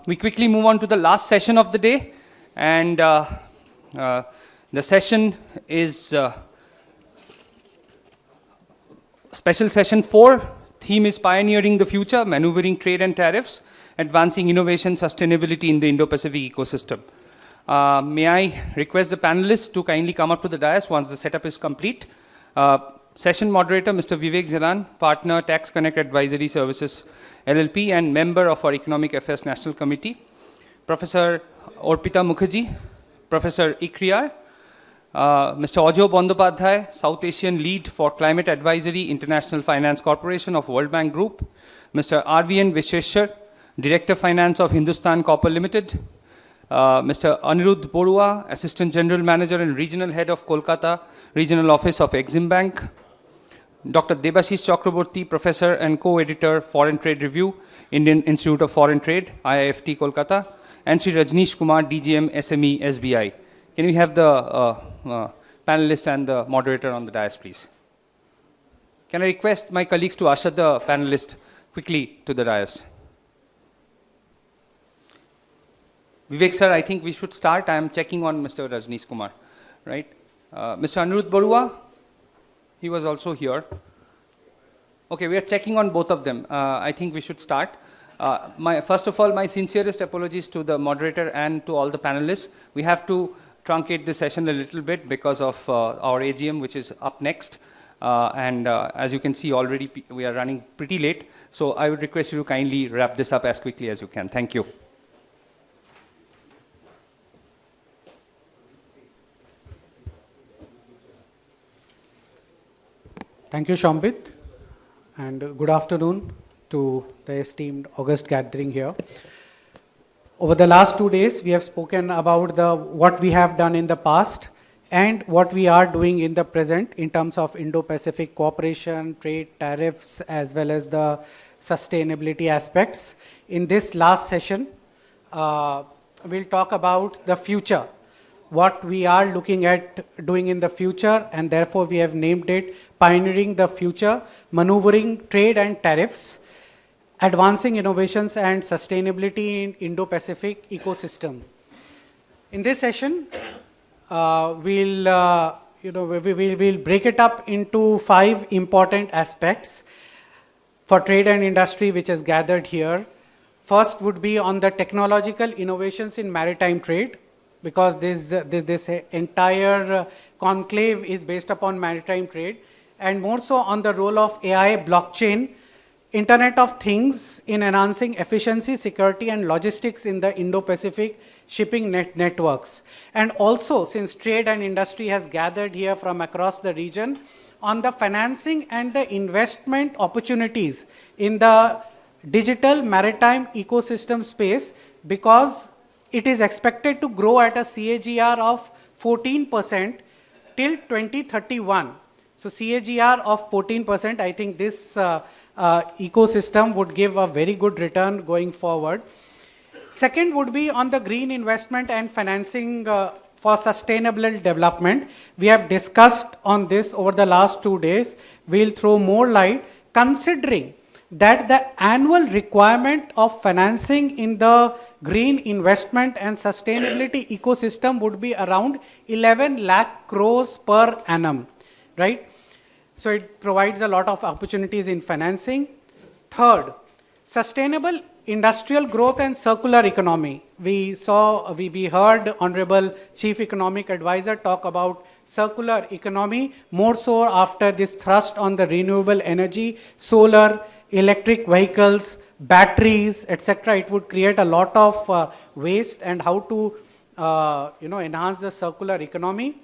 We quickly move on to the last session of the day, and the session is special session 4. Theme is Pioneering the Future, Maneuvering Trade and Tariffs, Advancing Innovation Sustainability in the Indo-Pacific Ecosystem. May I request the panelists to kindly come up to the dais once the setup is complete. Session moderator, Mr. Vivek Jalan, partner, Tax Connect Advisory Services, LLP, and member of our Economic Affairs National Committee. Professor Orpita Mukherjee, Professor Ikriar, Mr. Ojo Bandopadhyay, South Asian Lead for Climate Advisory, International Finance Corporation of World Bank Group, Mr. RVN Vishweshwar, Director Finance of Hindustan Copper Limited, Mr. Anirudh Borua, Assistant General Manager and Regional Head of Kolkata, Regional Office of Exim Bank, Dr. Debashish Chakraborty, Professor and Co-Editor, Foreign Trade Review, Indian Institute of Foreign Trade, IIFT Kolkata, and Sri Rajneesh Kumar, DGM SME SBI. Can we have the panelist and the moderator on the dais, please? Can I request my colleagues to usher the panelist quickly to the dais? Vivek sir, I think we should start. I am checking on Mr. Rajneesh Kumar, right? Mr. Anirudh Borua, he was also here. Okay, we are checking on both of them. I think we should start. First of all, my sincerest apologies to the moderator and to all the panelists. We have to truncate the session a little bit because of our AGM, which is up next. As you can see already, we are running pretty late. So I would request you to kindly wrap this up as quickly as you can. Thank you. Thank you, Shambit, and good afternoon to the esteemed August gathering here. Over the last 2 days, we have spoken about what we have done in the past and what we are doing in the present in terms of Indo-Pacific cooperation, trade, tariffs, as well as the sustainability aspects. In this last session, we'll talk about the future, what we are looking at doing in the future, and therefore we have named it Pioneering the Future, Maneuvering Trade and Tariffs, Advancing Innovations and Sustainability in Indo-Pacific Ecosystem. In this session, we'll break it up into 5 important aspects for trade and industry, which is gathered here. First would be on the technological innovations in maritime trade, because this entire conclave is based upon maritime trade, and more so on the role of AI, blockchain, Internet of Things in enhancing efficiency, security, and logistics in the Indo-Pacific shipping networks. And also, since trade and industry has gathered here from across the region, on the financing and the investment opportunities in the digital maritime ecosystem space, because it is expected to grow at a CAGR of 14% till 2031. So CAGR of 14%, I think this ecosystem would give a very good return going forward. Second would be on the green investment and financing for sustainable development. We have discussed on this over the last 2 days. We'll throw more light, considering that the annual requirement of financing in the green investment and sustainability ecosystem would be around 11 lakh crores per annum, right? So it provides a lot of opportunities in financing. Third, sustainable industrial growth and circular economy. We heard Honorable Chief Economic Advisor talk about circular economy, more so after this thrust on the renewable energy, solar, electric vehicles, batteries, etc. It would create a lot of waste, and how to enhance the circular economy.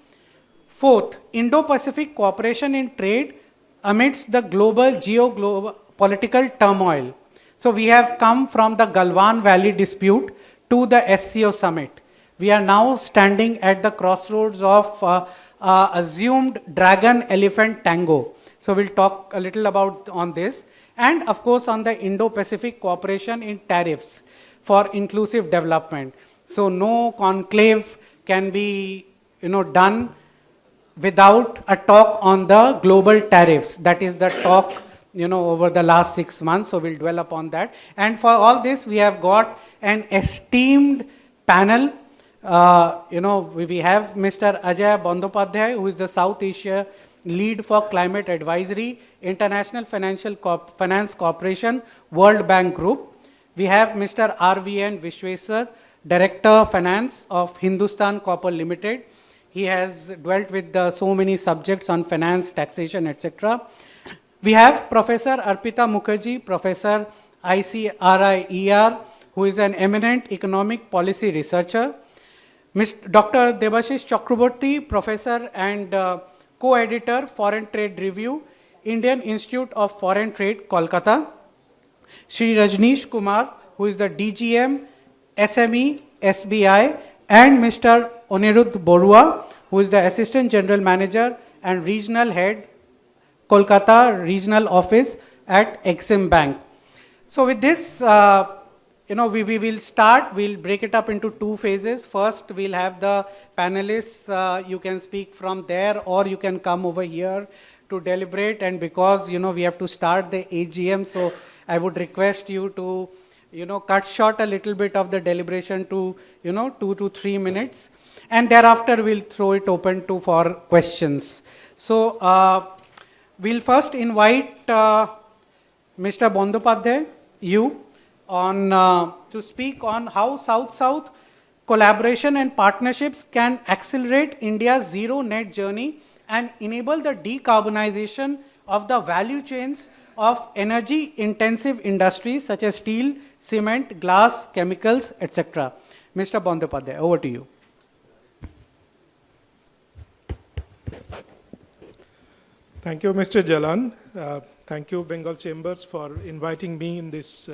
Fourth, Indo-Pacific cooperation in trade amidst the global geopolitical turmoil. So we have come from the Galwan Valley dispute to the SCO summit. We are now standing at the crossroads of assumed dragon-elephant tango. So we'll talk a little about on this. And of course on the Indo-Pacific cooperation in tariffs for inclusive development. So no conclave can be done without a talk on the global tariffs. That is the talk over the last 6 months. So we'll dwell upon that. And for all this, we have got an esteemed panel. We have Mr. Ajay Bandopadhyay, who is the South Asia lead for climate advisory, International Finance Corporation, World Bank Group. We have Mr. RVN Vishwesar, Director Finance of Hindustan Copper Limited. He has dwelt with so many subjects on finance, taxation, etc. We have Professor Arpita Mukherjee, Professor ICRIER, who is an eminent economic policy researcher. Dr. Debashish Chakraborty, Professor and co-editor, Foreign Trade Review, Indian Institute of Foreign Trade, Kolkata. Shri Rajneesh Kumar, who is the DGM, SME, SBI, and Mr. Anirudh Borua, who is the Assistant General Manager and Regional Head, Kolkata Regional Office at Exim Bank. So with this, we will start, we'll break it up into two phases. First, we'll have the panelists, you can speak from there or you can come over here to deliberate, and because, we have to start the AGM, so I would request you to, cut short a little bit of the deliberation to, 2 to 3 minutes, and thereafter we'll throw it open for questions. So we'll first invite Mr. Bandopadhyay, you, to speak on how South-South collaboration and partnerships can accelerate India's zero net journey and enable the decarbonization of the value chains of energy-intensive industries such as steel, cement, glass, chemicals, etc. Mr. Bandopadhyay, over to you. Thank you, Mr. Jalan. Thank you, Bengal Chambers, for inviting me in this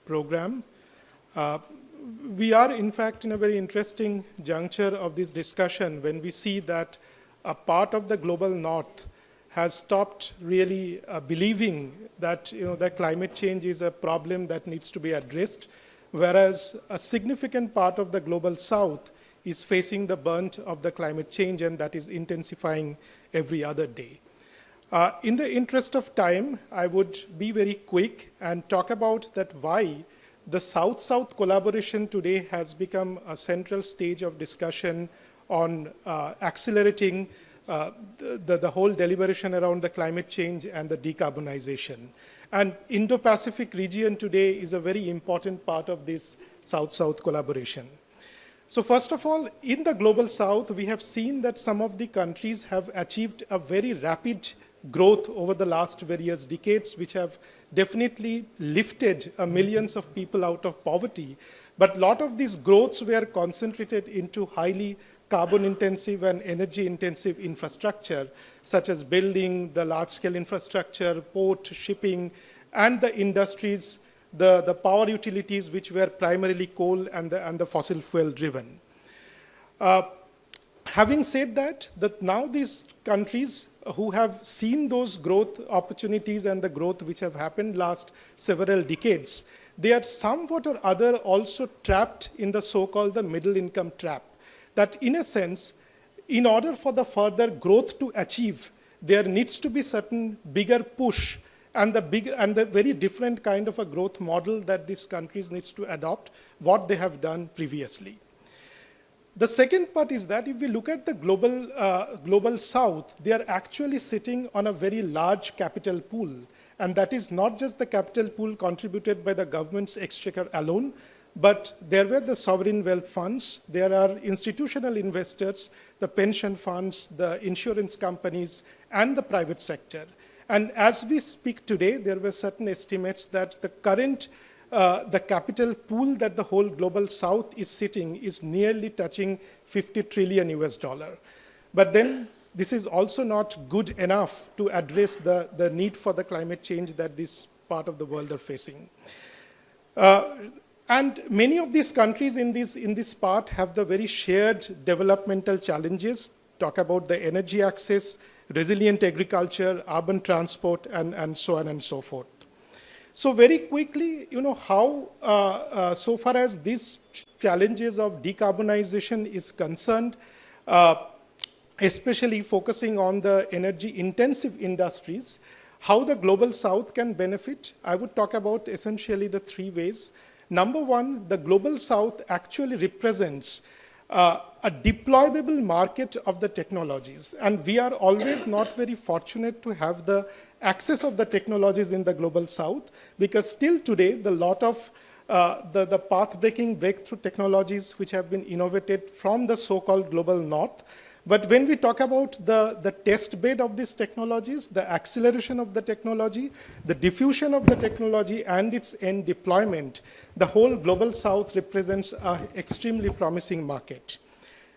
program. We are, in fact, in a very interesting juncture of this discussion when we see that a part of the global north has stopped really believing that, that climate change is a problem that needs to be addressed, whereas a significant part of the global south is facing the brunt of the climate change, and that is intensifying every other day. In the interest of time, I would be very quick and talk about that why the South-South collaboration today has become a central stage of discussion on accelerating the whole deliberation around the climate change and the decarbonization. And Indo-Pacific region today is a very important part of this South-South collaboration. So first of all, in the global south, we have seen that some of the countries have achieved a very rapid growth over the last various decades, which have definitely lifted millions of people out of poverty. But a lot of these growths were concentrated into highly carbon-intensive and energy-intensive infrastructure, such as building, the large-scale infrastructure, port, shipping, and the industries, the power utilities, which were primarily coal and the fossil fuel-driven. Having said that now these countries who have seen those growth opportunities and the growth which have happened last several decades, they are somewhat or other also trapped in the so-called the middle income trap. That in a sense, in order for the further growth to achieve, there needs to be certain bigger push and the very different kind of a growth model that these countries needs to adopt, what they have done previously. The second part is that if we look at the global south, they are actually sitting on a very large capital pool. And that is not just the capital pool contributed by the government's exchequer alone, but there were the sovereign wealth funds, there are institutional investors, the pension funds, the insurance companies, and the private sector. And as we speak today, there were certain estimates that the current the capital pool that the whole global south is sitting is nearly touching 50 trillion US dollar. But then this is also not good enough to address the need for the climate change that this part of the world are facing. And many of these countries in this part have the very shared developmental challenges, talk about the energy access, resilient agriculture, urban transport, and so on and so forth. So very quickly, how, so far as these challenges of decarbonization is concerned, especially focusing on the energy-intensive industries, how the global south can benefit, I would talk about essentially the three ways. Number one, the Global South actually represents a deployable market of the technologies. And we are always not very fortunate to have the access of the technologies in the Global South, because still today, the lot of the path-breaking breakthrough technologies which have been innovated from the so-called Global North. But when we talk about the test bed of these technologies, the acceleration of the technology, the diffusion of the technology, and its end deployment, the whole Global South represents an extremely promising market.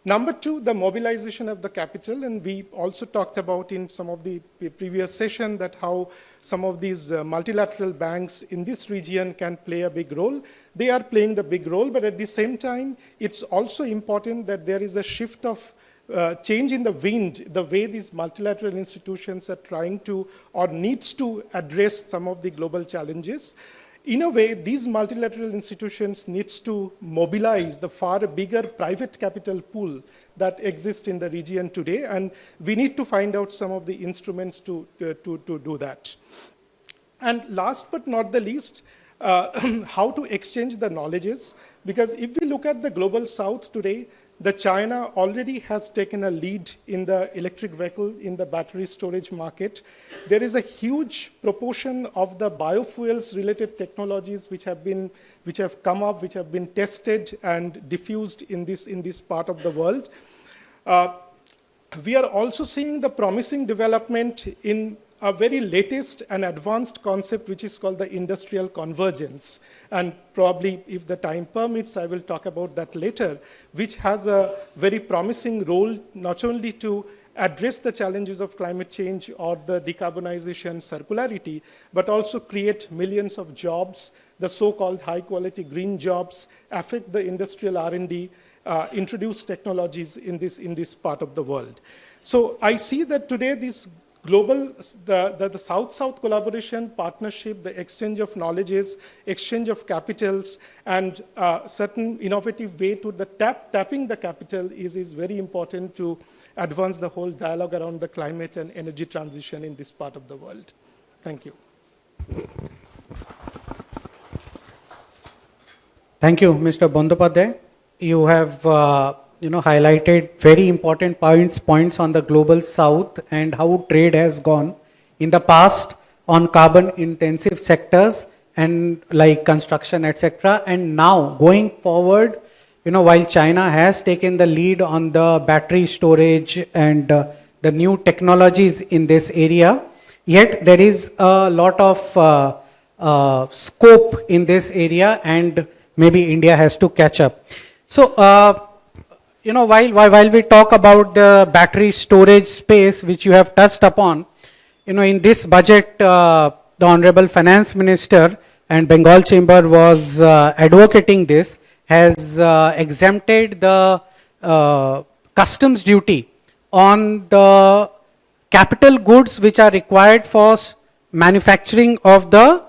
Number two, the mobilization of the capital, and we also talked about in some of the previous session that how some of these multilateral banks in this region can play a big role. They are playing the big role, but at the same time, it's also important that there is a shift of change in the wind, the way these multilateral institutions are trying to or needs to address some of the global challenges. In a way, these multilateral institutions needs to mobilize the far bigger private capital pool that exists in the region today, and we need to find out some of the instruments to do that. And last but not the least, how to exchange the knowledges, because if we look at the Global South today, the China already has taken a lead in the electric vehicle, in the battery storage market. There is a huge proportion of the biofuels related technologies which have come up, which have been tested and diffused in this part of the world. We are also seeing the promising development in a very latest and advanced concept which is called the industrial convergence. And probably, if the time permits, I will talk about that later, which has a very promising role not only to address the challenges of climate change or the decarbonization circularity, but also create millions of jobs, the so-called high-quality green jobs, affect the industrial R&D, introduce technologies in this part of the world. So I see that today this global, the South-South collaboration, partnership, the exchange of knowledges, exchange of capitals, and certain innovative way to the tapping the capital is very important to advance the whole dialogue around the climate and energy transition in this part of the world. Thank you. Thank you, Mr. Bandyopadhyay. You have highlighted very important points on the Global South and how trade has gone in the past on carbon intensive sectors and like construction, etc. And now going forward, while China has taken the lead on the battery storage and the new technologies in this area, yet there is a lot of scope in this area, and maybe India has to catch up. So, while we talk about the battery storage space, which you have touched upon, in this budget, the Honorable Finance Minister and Bengal Chamber was advocating this, has exempted the customs duty on the capital goods which are required for manufacturing of the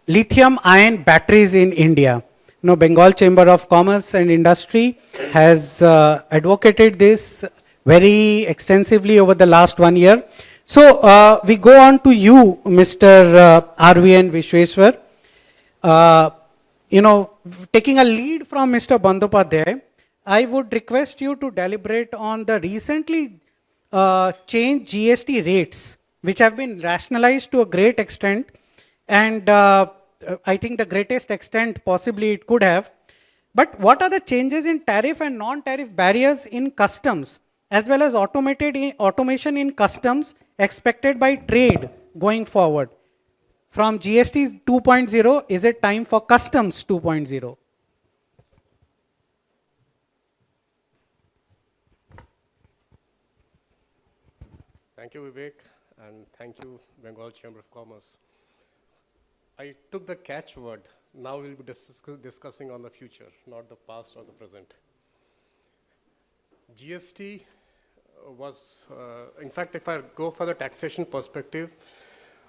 lithium-ion batteries in India. Bengal Chamber of Commerce and Industry has advocated this very extensively over the last 1 year. So we go on to you, Mr. RVN Vishweshwar. Taking a lead from Mr. Bandyopadhyay, I would request you to deliberate on the recently changed GST rates, which have been rationalized to a great extent, and I think the greatest extent possibly it could have. But what are the changes in tariff and non-tariff barriers in customs, as well as automation in customs expected by trade going forward? From GST 2.0, is it time for customs 2.0? Thank you, Vivek, and thank you, Bengal Chamber of Commerce. I took the catchword. Now we'll be discussing on the future, not the past or the present. GST was, in fact, if I go for the taxation perspective,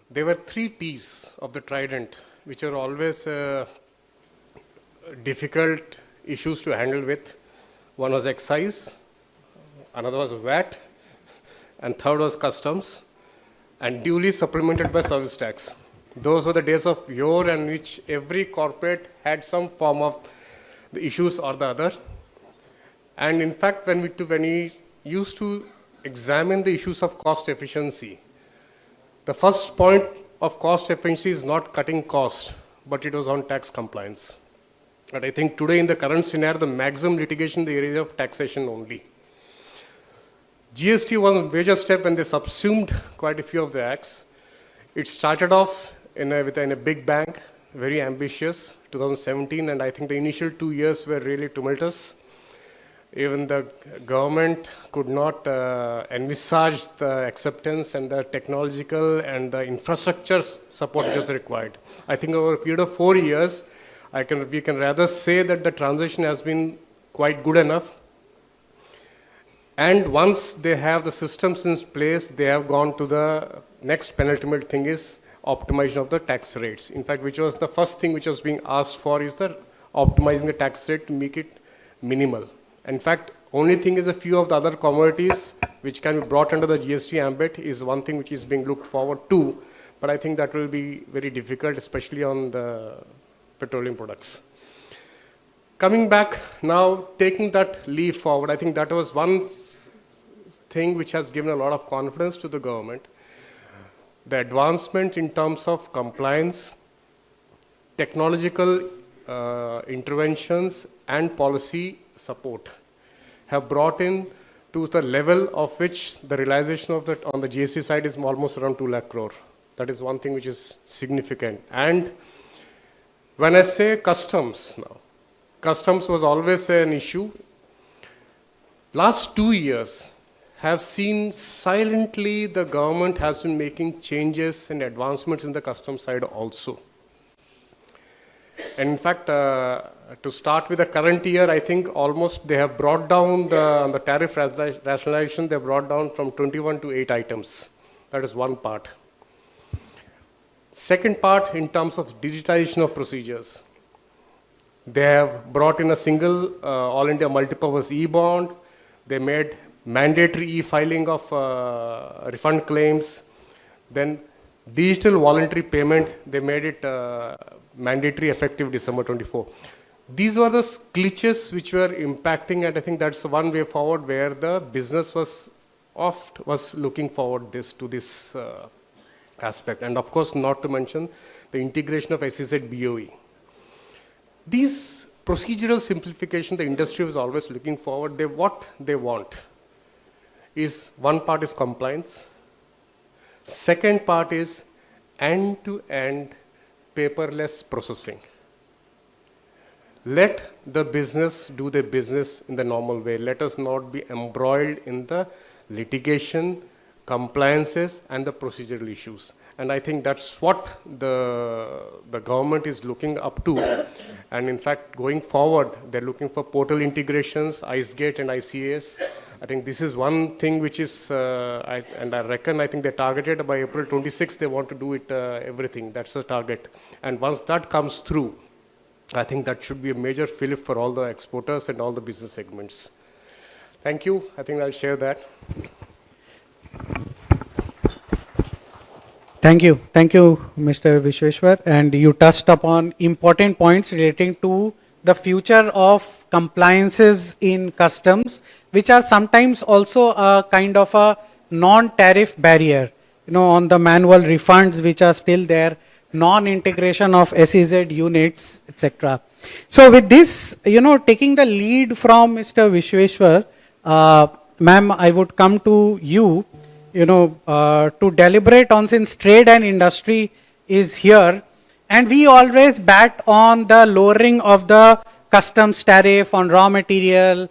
there were 3 T's of the trident, which are always difficult issues to handle with. One was excise, another was VAT, and third was customs, and duly supplemented by service tax. Those were the days of yore in which every corporate had some form of the issues or the other. And in fact, when we used to examine the issues of cost efficiency, the first point of cost efficiency is not cutting cost, but it was on tax compliance. And I think today in the current scenario, the maximum litigation in the area of taxation only. GST was a major step when they subsumed quite a few of the acts. It started off within a big bang, very ambitious, 2017, and I think the initial 2 years were really tumultuous. Even the government could not envisage the acceptance and the technological and the infrastructure support that was required. I think over a period of 4 years, we can rather say that the transition has been quite good enough. And once they have the systems in place, they have gone to the next penultimate thing is optimization of the tax rates. In fact, which was the first thing which was being asked for is the optimizing the tax rate to make it minimal. In fact, only thing is a few of the other commodities which can be brought under the GST ambit is one thing which is being looked forward to, but I think that will be very difficult, especially on the petroleum products. Coming back now, taking that leap forward, I think that was one thing which has given a lot of confidence to the government. The advancement in terms of compliance, technological interventions and policy support have brought in to the level of which the realization of that on the GST side is almost around 2 lakh crore. That is one thing which is significant. And when I say customs now, customs was always an issue. Last 2 years have seen silently the government has been making changes and advancements in the customs side also. And in fact, to start with the current year, I think almost they have brought down the tariff rationalization, they have brought down from 21 to 8 items. That is one part. Second part, in terms of digitization of procedures, they have brought in a single All India multipurpose e-bond. They made mandatory e-filing of refund claims. Then digital voluntary payment, they made it mandatory effective December 24. These were the glitches which were impacting, and I think that's one way forward where the business was looking forward to this aspect. And of course, not to mention the integration of SEZ BOE. These procedural simplification, the industry was always looking forward. What they want is, one part is compliance. Second part is end-to-end paperless processing. Let the business do the business in the normal way. Let us not be embroiled in the litigation, compliances, and the procedural issues. And I think that's what the government is looking up to. And in fact, going forward, they're looking for portal integrations, IceGate and ICAS. I think this is one thing which is, I think they targeted by April 26th, they want to do it, everything. That's the target. And once that comes through, I think that should be a major fillip for all the exporters and all the business segments. Thank you. I think I'll share that. Thank you. Thank you, Mr. Vishweshwar. And you touched upon important points relating to the future of compliances in customs, which are sometimes also a kind of a non-tariff barrier, on the manual refunds which are still there, non-integration of SEZ units, etc. So with this, taking the lead from Mr. Vishweshwar, ma'am, I would come to you, to deliberate on, since trade and industry is here, and we always bat on the lowering of the customs tariff on raw material,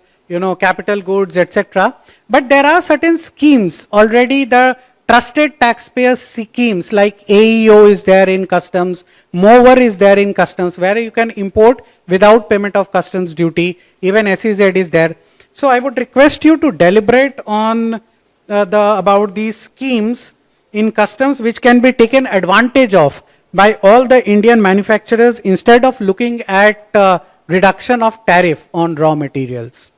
capital goods, etc. But there are certain schemes already, the trusted taxpayer schemes like AEO is there in customs, MOVER is there in customs, where you can import without payment of customs duty, even SEZ is there. So I would request you to deliberate on about these schemes in customs which can be taken advantage of by all the Indian manufacturers instead of looking at reduction of tariff on raw materials.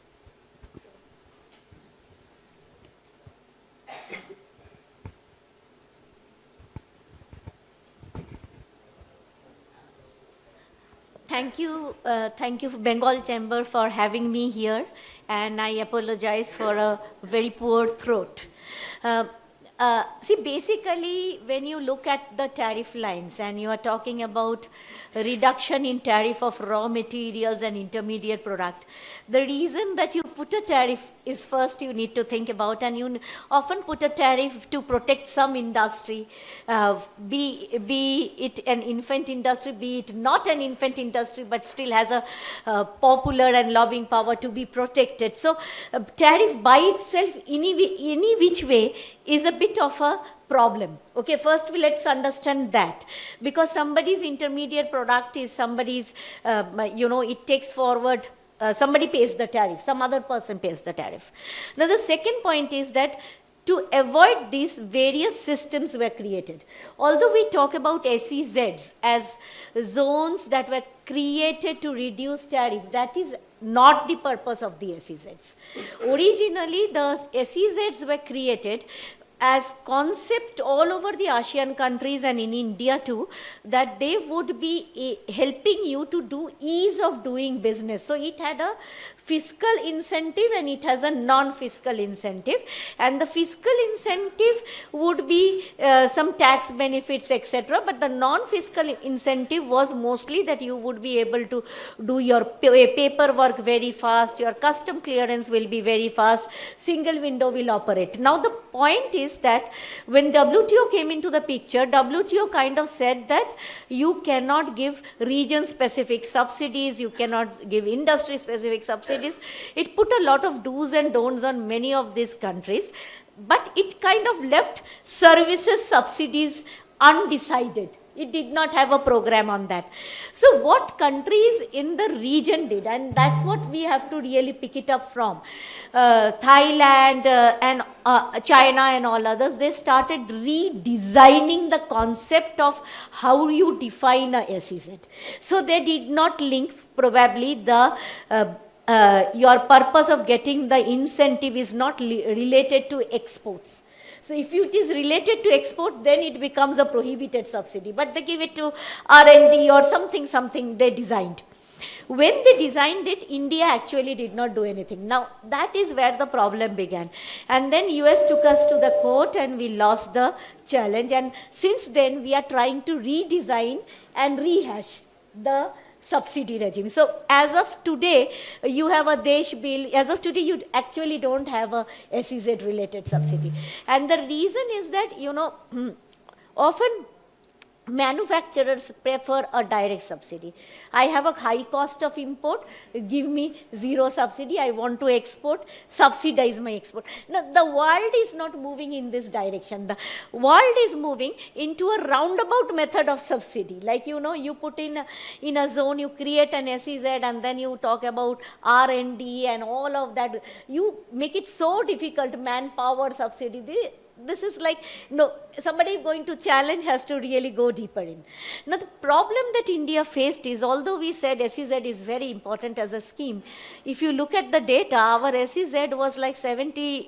thank you Bengal Chamber for having me here, and I apologize for a very poor throat. Uh, See, basically, when you look at the tariff lines and you are talking about reduction in tariff of raw materials and intermediate product, the reason that you put a tariff is first you need to think about, and you often put a tariff to protect some industry, be it an infant industry, be it not an infant industry, but still has a popular and lobbying power to be protected. So, tariff by itself, any which way, is a bit of a problem. Okay, first let's understand that, because somebody's intermediate product is somebody's, it takes forward, somebody pays the tariff, some other person pays the tariff. Now the second point is that to avoid these, various systems were created. Although we talk about SEZs as zones that were created to reduce tariff, that is not the purpose of the SEZs. Originally, the SEZs were created as concept all over the ASEAN countries and in India too, that they would be helping you to do ease of doing business. So it had a fiscal incentive and it has a non-fiscal incentive, and the fiscal incentive would be some tax benefits, etc., but the non-fiscal incentive was mostly that you would be able to do your paperwork very fast, your custom clearance will be very fast, single window will operate. Now the point is that when WTO came into the picture, WTO kind of said that you cannot give region specific subsidies, you cannot give industry specific subsidies. It put a lot of do's and don'ts on many of these countries, but it kind of left services subsidies undecided. It did not have a program on that. So what countries in the region did, and that's what we have to really pick it up from, Thailand and China and all others, they started redesigning the concept of how you define a SEZ. So they did not link probably the your purpose of getting the incentive is not related to exports. So if it is related to export, then it becomes a prohibited subsidy, but they give it to R&D or something they designed. When they designed it, India actually did not do anything. Now that is where the problem began, and then US took us to the court and we lost the challenge, and since then we are trying to redesign and rehash the subsidy regime. So as of today, you have a Desh bill. As of today, you actually don't have a SEZ related subsidy. And the reason is that, often manufacturers prefer a direct subsidy. I have a high cost of import, give me zero subsidy, I want to export, subsidize my export. Now, the world is not moving in this direction. The world is moving into a roundabout method of subsidy. Like, you put in a zone, you create an SEZ, and then you talk about R&D and all of that. You make it so difficult, manpower subsidy. This is like, no, somebody going to challenge has to really go deeper in. Now the problem that India faced is, although we said SEZ is very important as a scheme, if you look at the data, our SEZ was like 70%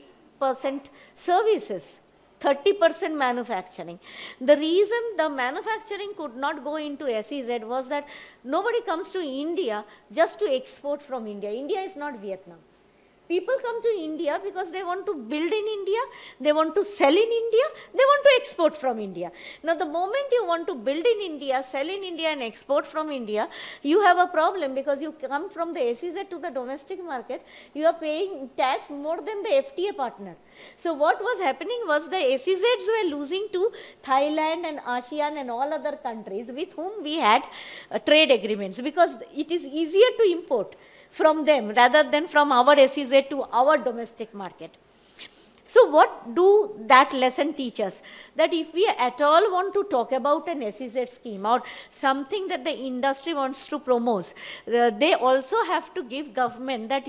services, 30% manufacturing. The reason the manufacturing could not go into SEZ was that nobody comes to India just to export from India. India is not Vietnam. People come to India because they want to build in India, they want to sell in India, they want to export from India. Now the moment you want to build in India, sell in India and export from India, you have a problem, because you come from the SEZ to the domestic market, you are paying tax more than the FTA partner. So what was happening was the SEZs were losing to Thailand and ASEAN and all other countries with whom we had trade agreements, because it is easier to import from them rather than from our SEZ to our domestic market. So what do that lesson teach us? That if we at all want to talk about an SEZ scheme or something that the industry wants to promote, they also have to give government that,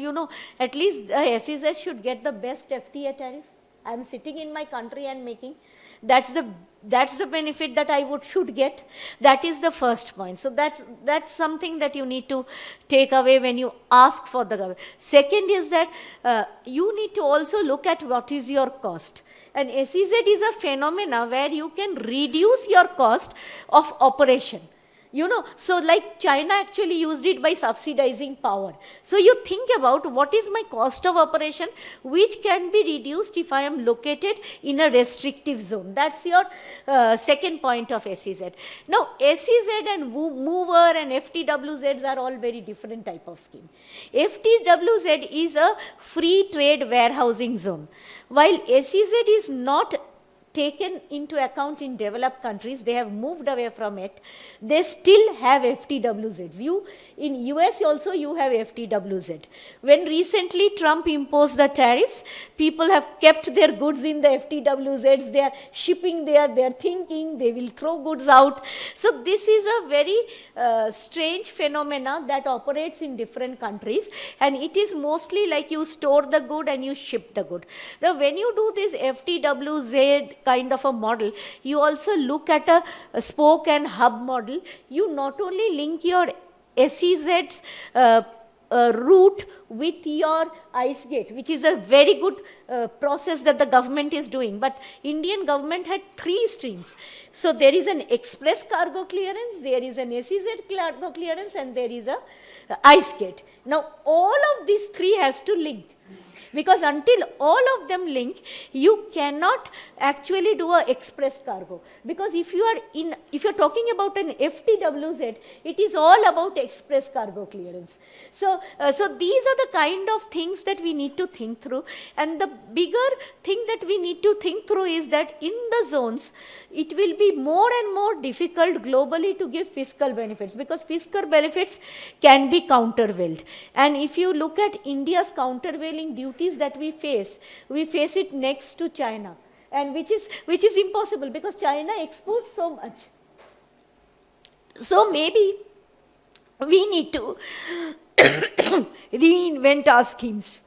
at least the SEZ should get the best FTA tariff. I am sitting in my country and making. That's the benefit that I should get. That is the first point. So that's something that you need to take away when you ask for the government. Second is that you need to also look at what is your cost. And SEZ is a phenomena where you can reduce your cost of operation. You know, so like China actually used it by subsidizing power. So you think about what is my cost of operation, which can be reduced if I am located in a restrictive zone. That's your second point of SEZ. Now, SEZ and mover and FTWZs are all very different type of scheme. FTWZ is a free trade warehousing zone, while SEZ is not taken into account in developed countries. They have moved away from it. They still have FTWZs. In US also you have FTWZ. When recently Trump imposed the tariffs, people have kept their goods in the FTWZs. They are shipping there, they are thinking they will throw goods out. So this is a very strange phenomena that operates in different countries, and it is mostly like you store the good and you ship the good. Now when you do this FTWZ kind of a model, you also look at a spoke and hub model. You not only link your SEZ's route with your ice gate, which is a very good process that the government is doing, but Indian government had 3 streams. So there is an express cargo clearance, there is an SEZ cargo clearance, and there is a ice gate. Now all of these 3 has to link, because until all of them link, you cannot actually do a express cargo. Because if you're talking about an FTWZ, it is all about express cargo clearance. So these are the kind of things that we need to think through. And the bigger thing that we need to think through is that in the zones, it will be more and more difficult globally to give fiscal benefits, because fiscal benefits can be countervailed. And if you look at India's countervailing duties that we face it next to China, and which is impossible because China exports so much. So maybe we need to reinvent our schemes.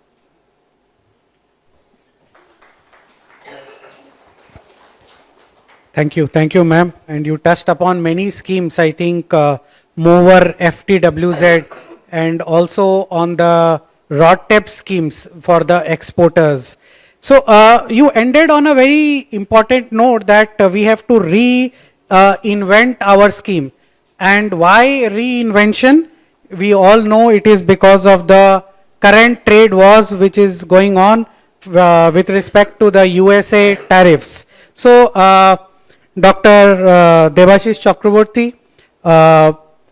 Thank you, ma'am. And you touched upon many schemes, I think, mover, FTWZ, and also on the RODTEP schemes for the exporters. So you ended on a very important note that we have to reinvent our scheme. And why reinvention? We all know it is because of the current trade wars which is going on with respect to the USA tariffs. So Dr. Debashish Chakraborty,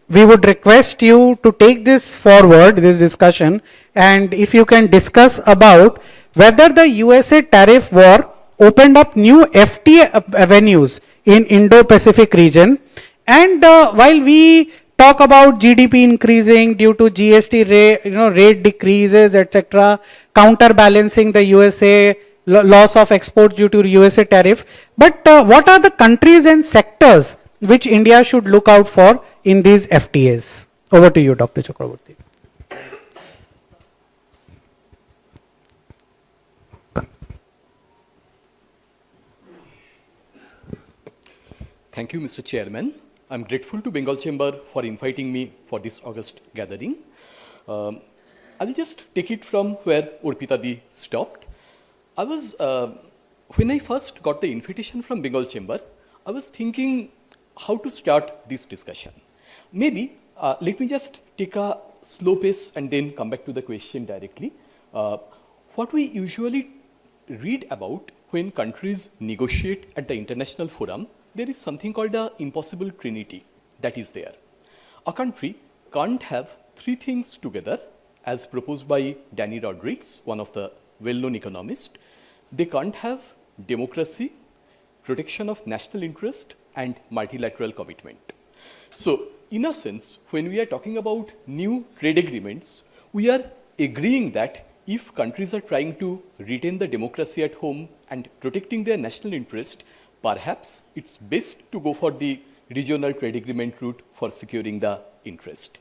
we would request you to take this forward, this discussion, and if you can discuss about whether the USA tariff war opened up new FTA avenues in Indo-Pacific region, and while we talk about GDP increasing due to GST rate decreases, etc., counterbalancing the USA loss of exports due to USA tariff, but what are the countries and sectors which India should look out for in these FTAs? Over to you, Dr. Chakraborty. Thank you, Mr. Chairman. I'm grateful to Bengal Chamber for inviting me for this August gathering. I will just take it from where Urpita Di stopped. When I first got the invitation from Bengal Chamber, I was thinking how to start this discussion. Maybe let me just take a slow pace and then come back to the question directly. What we usually read about when countries negotiate at the international forum, there is something called the impossible trinity that is there. A country can't have 3 things together, as proposed by Danny Rodrigues, one of the well-known economists. They can't have democracy, protection of national interest, and multilateral commitment. So, in a sense, when we are talking about new trade agreements, we are agreeing that if countries are trying to retain the democracy at home and protecting their national interest, perhaps it's best to go for the regional trade agreement route for securing the interest.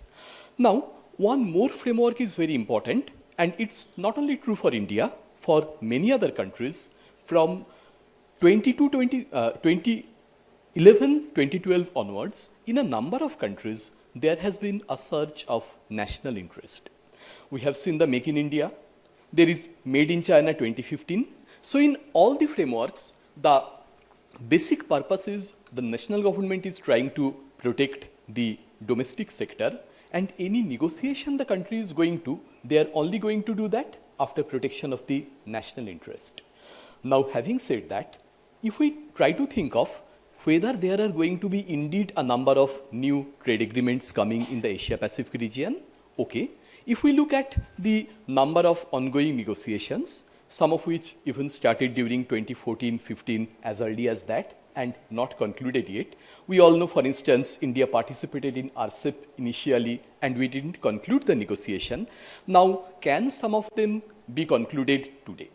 Now, one more framework is very important, and it's not only true for India, for many other countries. From 2011-2012 onwards, in a number of countries, there has been a surge of national interest. We have seen the Make in India, there is Made in China 2015. So in all the frameworks, the basic purpose is the national government is trying to protect the domestic sector, and any negotiation the country is going to, they are only going to do that after protection of the national interest. Now, having said that, if we try to think of whether there are going to be indeed a number of new trade agreements coming in the Asia-Pacific region, okay. If we look at the number of ongoing negotiations, some of which even started during 2014-15 as early as that and not concluded yet. We all know, for instance, India participated in RCEP initially and we didn't conclude the negotiation. Now, can some of them be concluded today?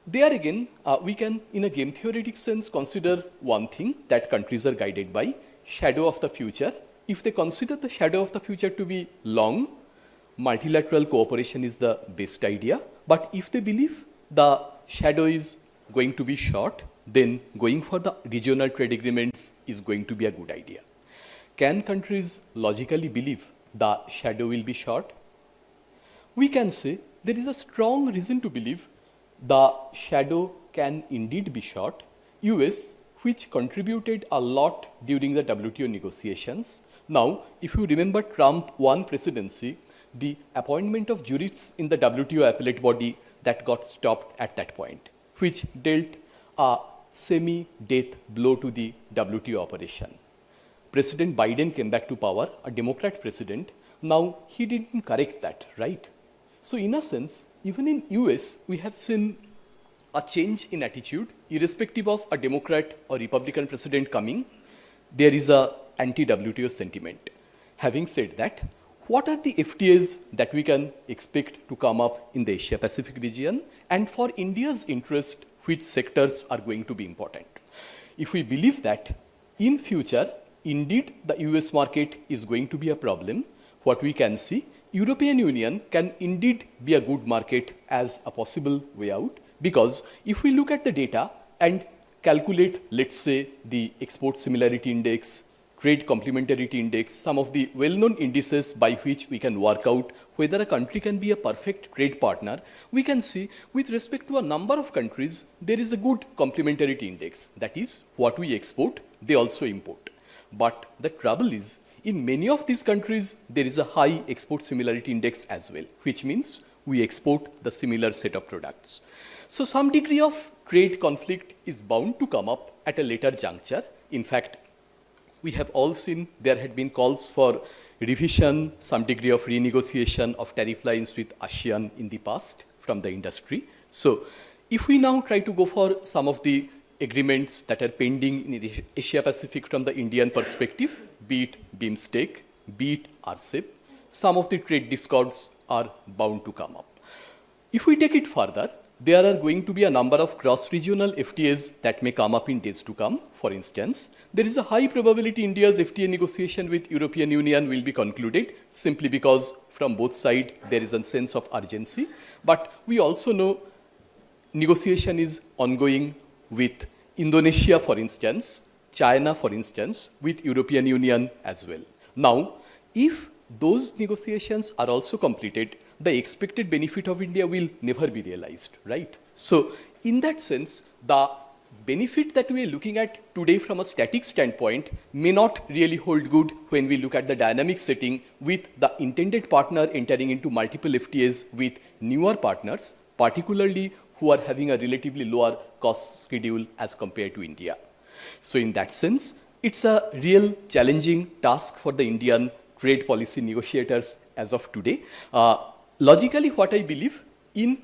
There again, we can, in a game theoretic sense, consider one thing that countries are guided by, shadow of the future. If they consider the shadow of the future to be long, multilateral cooperation is the best idea. But if they believe the shadow is going to be short, then going for the regional trade agreements is going to be a good idea. Can countries logically believe the shadow will be short? We can say there is a strong reason to believe the shadow can indeed be short. US, which contributed a lot during the WTO negotiations. Now, if you remember Trump won presidency, the appointment of jurists in the WTO appellate body that got stopped at that point, which dealt a semi-death blow to the WTO operation. President Biden came back to power, a Democrat president. Now, he didn't correct that, right? So, in a sense, even in US, we have seen a change in attitude, irrespective of a Democrat or Republican president coming, there is a anti-WTO sentiment. Having said that, what are the FTAs that we can expect to come up in the Asia-Pacific region? And for India's interest, which sectors are going to be important? If we believe that in future, indeed, the US market is going to be a problem, what we can see, European Union can indeed be a good market as a possible way out, because if we look at the data and calculate, let's say, the export similarity index, trade complementarity index, some of the well-known indices by which we can work out whether a country can be a perfect trade partner, we can see with respect to a number of countries, there is a good complementarity index. That is, what we export, they also import. But the trouble is, in many of these countries, there is a high export similarity index as well, which means we export the similar set of products. So some degree of trade conflict is bound to come up at a later juncture. In fact, we have all seen there had been calls for revision, some degree of renegotiation of tariff lines with ASEAN in the past from the industry. So if we now try to go for some of the agreements that are pending in Asia Pacific from the Indian perspective, be it BIMSTEC, be it RCEP, some of the trade discords are bound to come up. If we take it further, there are going to be a number of cross-regional FTAs that may come up in days to come. For instance, there is a high probability India's FTA negotiation with European Union will be concluded simply because from both sides there is a sense of urgency. But we also know negotiation is ongoing with Indonesia, for instance, China, for instance, with European Union as well. Now, if those negotiations are also completed, the expected benefit of India will never be realized, right? So, in that sense, the benefit that we are looking at today from a static standpoint may not really hold good when we look at the dynamic setting with the intended partner entering into multiple FTAs with newer partners, particularly who are having a relatively lower cost schedule as compared to India. So, in that sense, it's a real challenging task for the Indian trade policy negotiators as of today. Logically, what I believe, in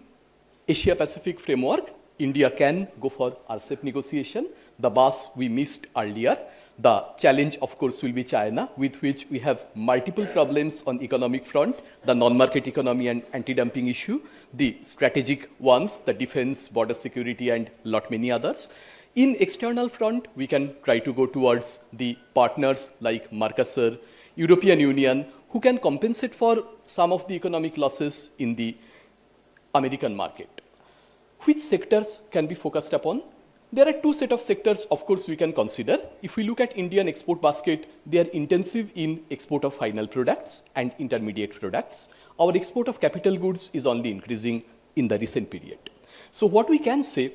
Asia-Pacific framework, India can go for RCEP negotiation. The bus we missed earlier. The challenge, of course, will be China, with which we have multiple problems on economic front, the non-market economy and anti-dumping issue, the strategic ones, the defense, border security, and lot many others. In external front, we can try to go towards the partners like Mercosur, European Union, who can compensate for some of the economic losses in the American market. Which sectors can be focused upon? There are two sets of sectors, of course, we can consider. If we look at Indian export basket, they are intensive in export of final products and intermediate products. Our export of capital goods is only increasing in the recent period. So what we can say,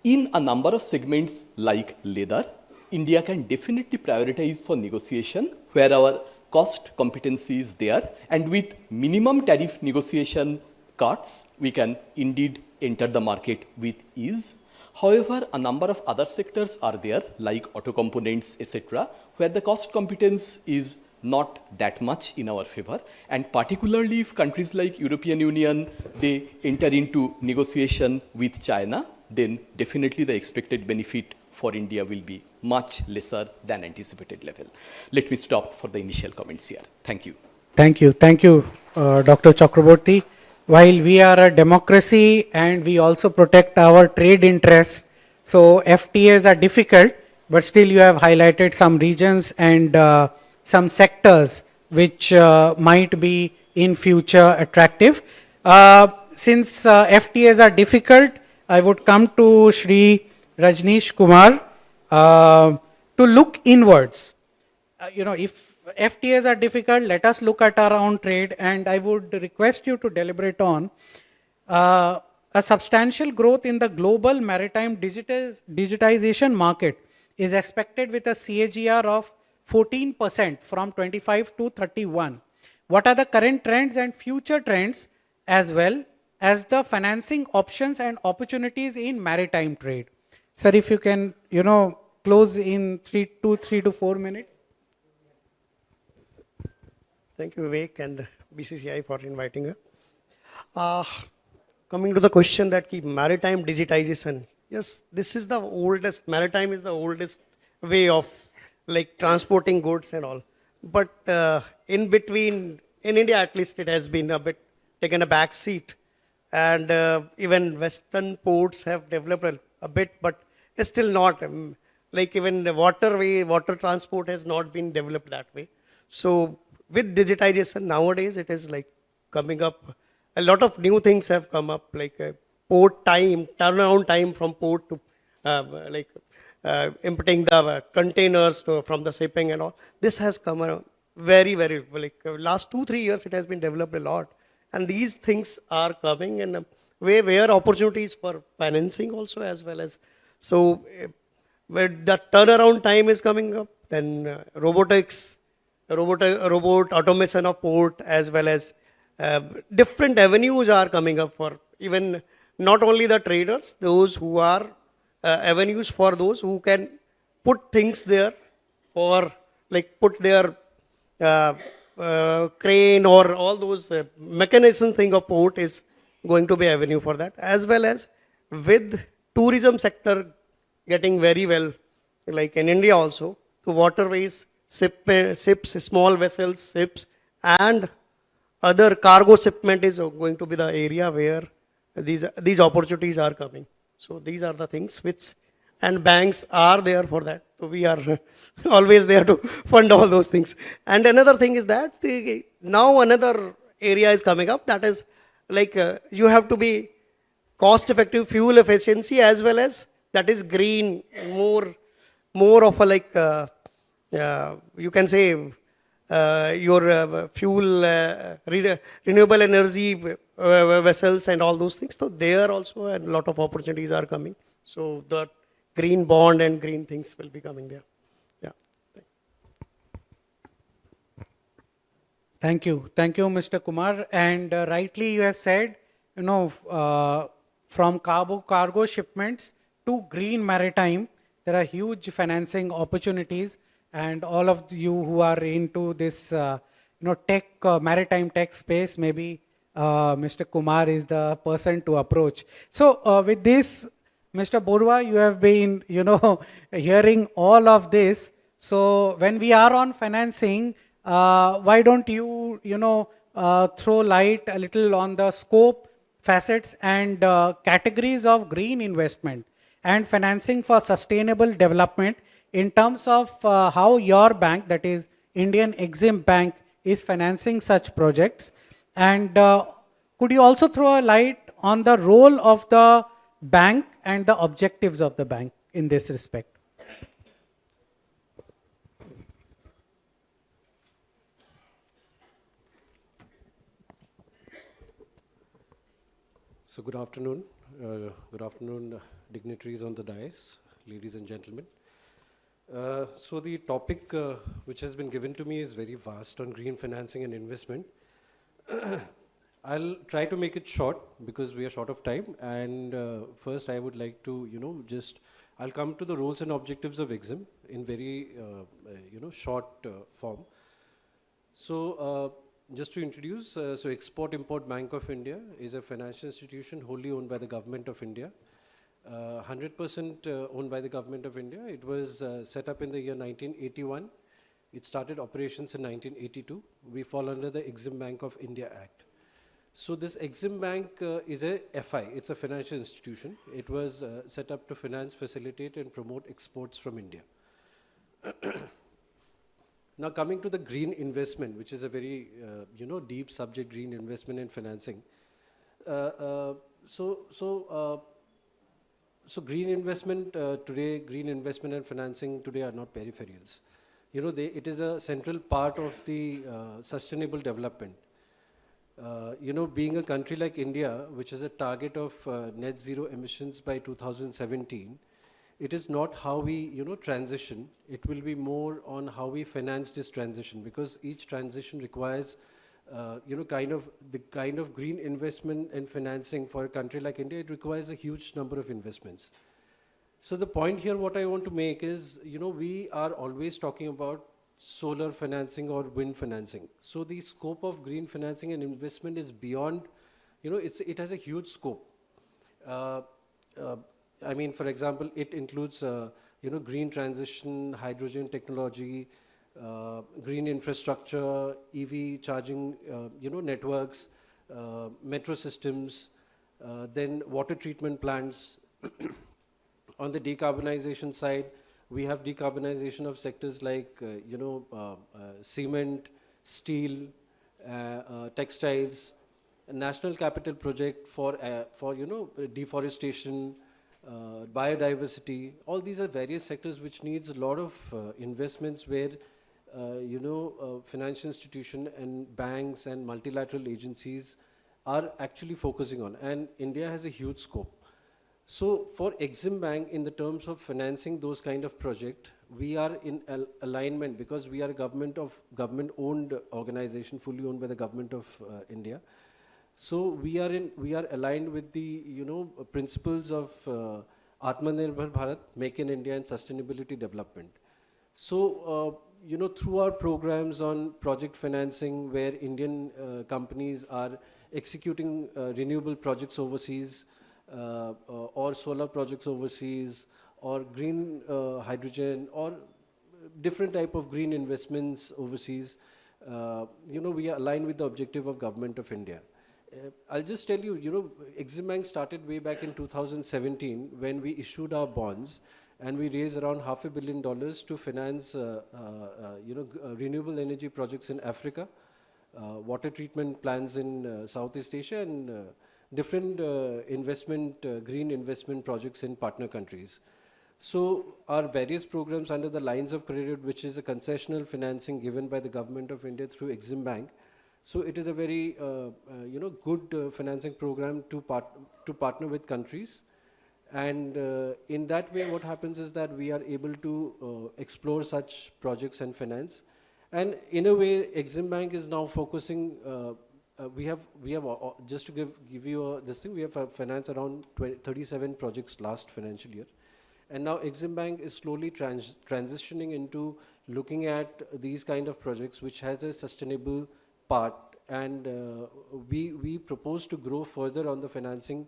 in a number of segments like leather, India can definitely prioritize for negotiation where our cost competency is there, and with minimum tariff negotiation cuts, we can indeed enter the market with ease. However, a number of other sectors are there like auto components, etc., where the cost competence is not that much in our favor, and particularly if countries like European Union, they enter into negotiation with China, then definitely the expected benefit for India will be much lesser than anticipated level. Let me stop for the initial comments here. Thank you. Thank you. Thank you, Dr. Chakraborty. While we are a democracy and we also protect our trade interests, so FTAs are difficult, but still you have highlighted some regions and some sectors which might be in future attractive. Since FTAs are difficult, I would come to Shri Rajneesh Kumar to look inwards. If FTAs are difficult, let us look at our own trade, and I would request you to deliberate on a substantial growth in the global maritime digitization market is expected with a CAGR of 14% from 25 to 31. What are the current trends and future trends, as well as the financing options and opportunities in maritime trade? Sir, if you can, close in 3 to 4 minutes. Thank you, Vivek and BCCI for inviting us. Coming to the question that maritime digitization. Yes, this is the oldest, maritime is the oldest way of like transporting goods and all. But in between, in India at least, it has been a bit taken a back seat. And even Western ports have developed a bit, but it's still not. Like even the water transport has not been developed that way. So with digitization nowadays, it is like coming up. A lot of new things have come up, like port time, turnaround time from port to importing the containers from the shipping and all. This has come around very, very, last 2-3 years, it has been developed a lot. And these things are coming in a way where opportunities for financing also as well as, so where the turnaround time is coming up, then robotics, robot automation of port, as well as different avenues are coming up for even not only the traders, those who are avenues for those who can put things there or like put their crane or all those mechanisms thing of port is going to be avenue for that, as well as with tourism sector getting very well, like in India also, the waterways, ships, small vessels, ships, and other cargo shipment is going to be the area where these opportunities are coming. So these are the things which, and banks are there for that. So we are always there to fund all those things. And another thing is that now another area is coming up, that is like you have to be cost effective, fuel efficiency, as well as that is green, more of a like you can say your fuel renewable energy vessels and all those things. So there also a lot of opportunities are coming. So the green bond and green things will be coming there. Yeah. Thank you, Mr. Kumar. And rightly you have said, from cargo shipments to green maritime, there are huge financing opportunities. And all of you who are into this, maritime tech space, maybe Mr. Kumar is the person to approach. So with this, Mr. Borua, you have been, hearing all of this. So when we are on financing, why don't you, throw light a little on the scope, facets, and categories of green investment and financing for sustainable development in terms of how your bank, that is Indian Exim Bank, is financing such projects. And could you also throw a light on the role of the bank and the objectives of the bank in this respect? So good afternoon, dignitaries on the dais, ladies and gentlemen. So the topic which has been given to me is very vast on green financing and investment. I'll try to make it short because we are short of time. And first, I would like to, I'll come to the roles and objectives of EXIM in very, short form. So just to introduce, so Export-Import Bank of India is a financial institution wholly owned by the Government of India. 100% owned by the Government of India. It was set up in the year 1981. It started operations in 1982. We fall under the EXIM Bank of India Act. So this EXIM Bank is a FI, it's a financial institution. It was set up to finance, facilitate and promote exports from India. Now coming to the green investment, which is a very deep subject, green investment and financing. So green investment today, green investment and financing today are not peripherals. It is a central part of the sustainable development. Being a country like India, which has a target of net zero emissions by 2017, it is not how we, transition. It will be more on how we finance this transition, because each transition requires, the kind of green investment and financing for a country like India. It requires a huge number of investments. So the point here, what I want to make is, we are always talking about solar financing or wind financing. So the scope of green financing and investment is beyond, it has a huge scope. I mean, for example, it includes, green transition, hydrogen technology, green infrastructure, EV charging, networks, metro systems, then water treatment plants. On the decarbonization side, we have decarbonization of sectors like, cement, steel, textiles, a national capital project for deforestation, biodiversity. All these are various sectors which needs a lot of investments where, financial institution and banks and multilateral agencies are actually focusing on. And India has a huge scope. So for EXIM Bank, in the terms of financing those kind of project, we are in alignment because we are a government-owned organization, fully owned by the Government of India. So we are aligned with the principles of Atmanirbhar Bharat, Make in India, and sustainability development. So through our programs on project financing, where Indian companies are executing renewable projects overseas, or solar projects overseas, or green hydrogen, or different type of green investments overseas, we are aligned with the objective of Government of India. I'll just tell you, EXIM Bank started way back in 2017 when we issued our bonds, and we raised around $500 million to finance, renewable energy projects in Africa, water treatment plants in Southeast Asia, and different green investment projects in partner countries. So our various programs under the lines of credit, which is a concessional financing given by the Government of India through EXIM Bank. So it is a very, good financing program to partner with countries. And in that way, what happens is that we are able to explore such projects and finance. And in a way, EXIM Bank is now focusing. We have just to give you this thing. We have financed around 37 projects last financial year, and now EXIM Bank is slowly transitioning into looking at these kind of projects which has a sustainable part, and we propose to grow further on the financing,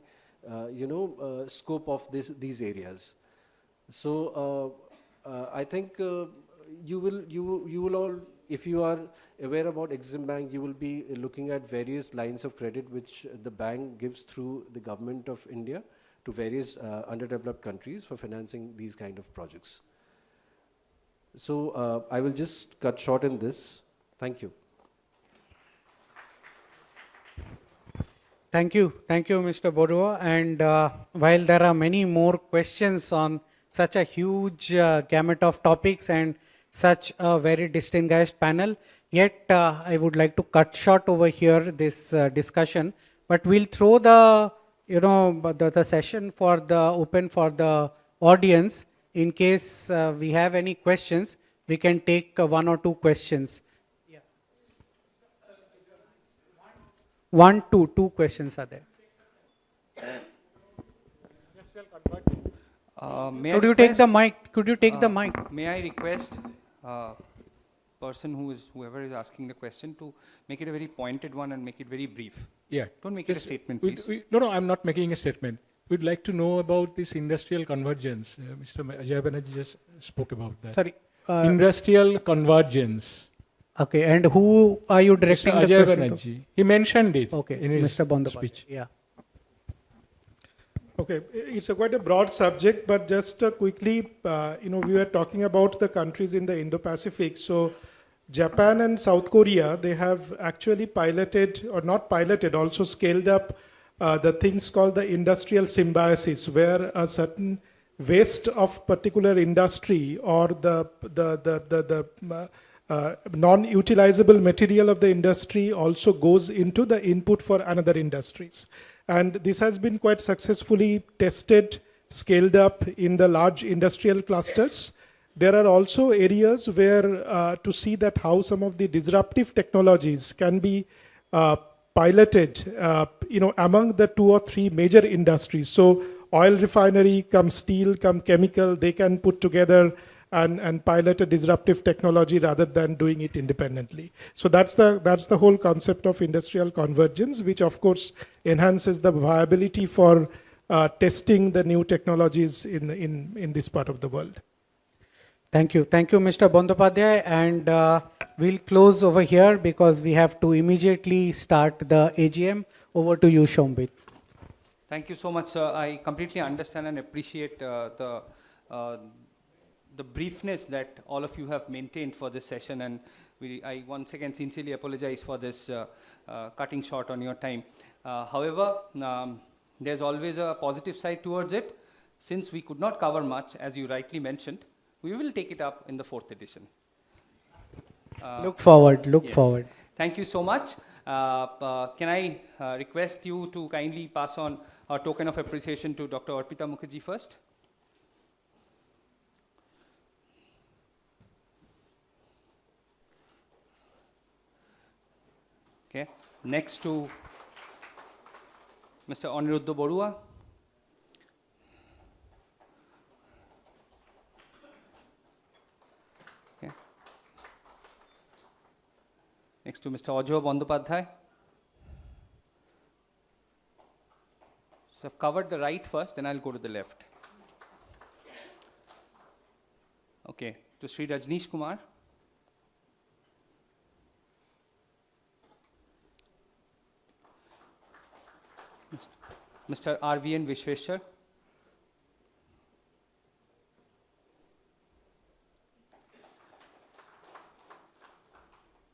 scope of these areas. So I think you will all, if you are aware about EXIM Bank, you will be looking at various lines of credit which the bank gives through the Government of India to various underdeveloped countries for financing these kind of projects. So I will just cut short in this. Thank you. Thank you, Mr. Borua. And while there are many more questions on such a huge gamut of topics and such a very distinguished panel, yet I would like to cut short over here this discussion. But we'll throw the the session for the open for the audience. In case we have any questions, we can take one or two questions. Two questions are there. May I Could you take the request- mic? Could you take the mic? May I request person whoever is asking the question to make it a very pointed one and make it very brief. Yeah. Don't make it a Just- statement, we- please. No, I'm not making a statement. We'd like to know about this industrial convergence. Mr. Ajay Banerjee just spoke about that. Sorry. Industrial convergence. Okay, and who are you Mr. directing the Ajay question to? Banerjee. He mentioned it Okay, in his Mr. Bandyopadhyay. speech. Yeah. Okay, it's a quite a broad subject, but just quickly, we were talking about the countries in the Indo-Pacific. So Japan and South Korea, they have actually piloted, or not piloted, also scaled up the things called the industrial symbiosis, where a certain waste of particular industry or the non-utilizable material of the industry also goes into the input for another industries. And this has been quite successfully tested, scaled up in the large industrial clusters. There are also areas where to see that how some of the disruptive technologies can be piloted, among the 2 or 3 major industries. So oil refinery, come steel, come chemical, they can put together and pilot a disruptive technology rather than doing it independently. So that's the whole concept of industrial convergence, which of course enhances the viability for testing the new technologies in this part of the world. Thank you, Mr. Bandyopadhyay, and we'll close over here because we have to immediately start the AGM. Over to you, Shombit. Thank you so much, sir. I completely understand and appreciate the briefness that all of you have maintained for this session, and I once again sincerely apologize for this cutting short on your time. However, there's always a positive side towards it. Since we could not cover much, as you rightly mentioned, we will take it up in the 4th edition. Look forward. Yes. Thank you so much. Can I request you to kindly pass on a token of appreciation to Dr. Arpita Mukherjee first? Okay. Next to Mr. Aniruddha Borua. Okay. Next to Mr. Ajay Bandyopadhyay. So I've covered the right first, then I'll go to the left. Okay, to Sri Rajneesh Kumar. Mr. R.V.N. Vishweshwar.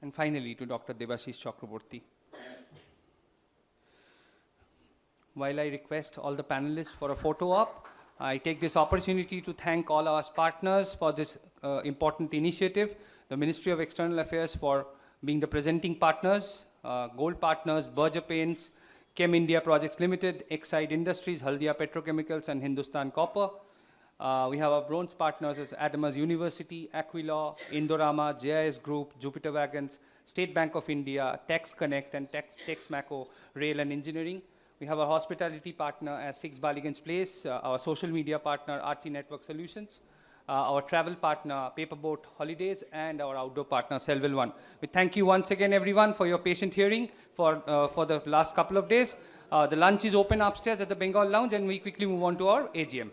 And finally to Dr. Debashish Chakraborty. While I request all the panelists for a photo op, I take this opportunity to thank all our partners for this important initiative, the Ministry of External Affairs for being the presenting partners, Gold Partners, Berger Paints, Chem India Projects Limited, Exide Industries, Haldia Petrochemicals, and Hindustan Copper. We have our bronze partners as Adamas University, Aquilaw, Indorama, JIS Group, Jupiter Wagons, State Bank of India, Tax Connect, and Texmaco Rail and Engineering. We have our hospitality partner as Six Baligans Place, our social media partner, RT Network Solutions, our travel partner, Paperboat Holidays, and our outdoor partner, Selville One. We thank you once again, everyone, for your patient hearing for the last couple of days. The lunch is open upstairs at the Bengal Lounge, and we quickly move on to our AGM.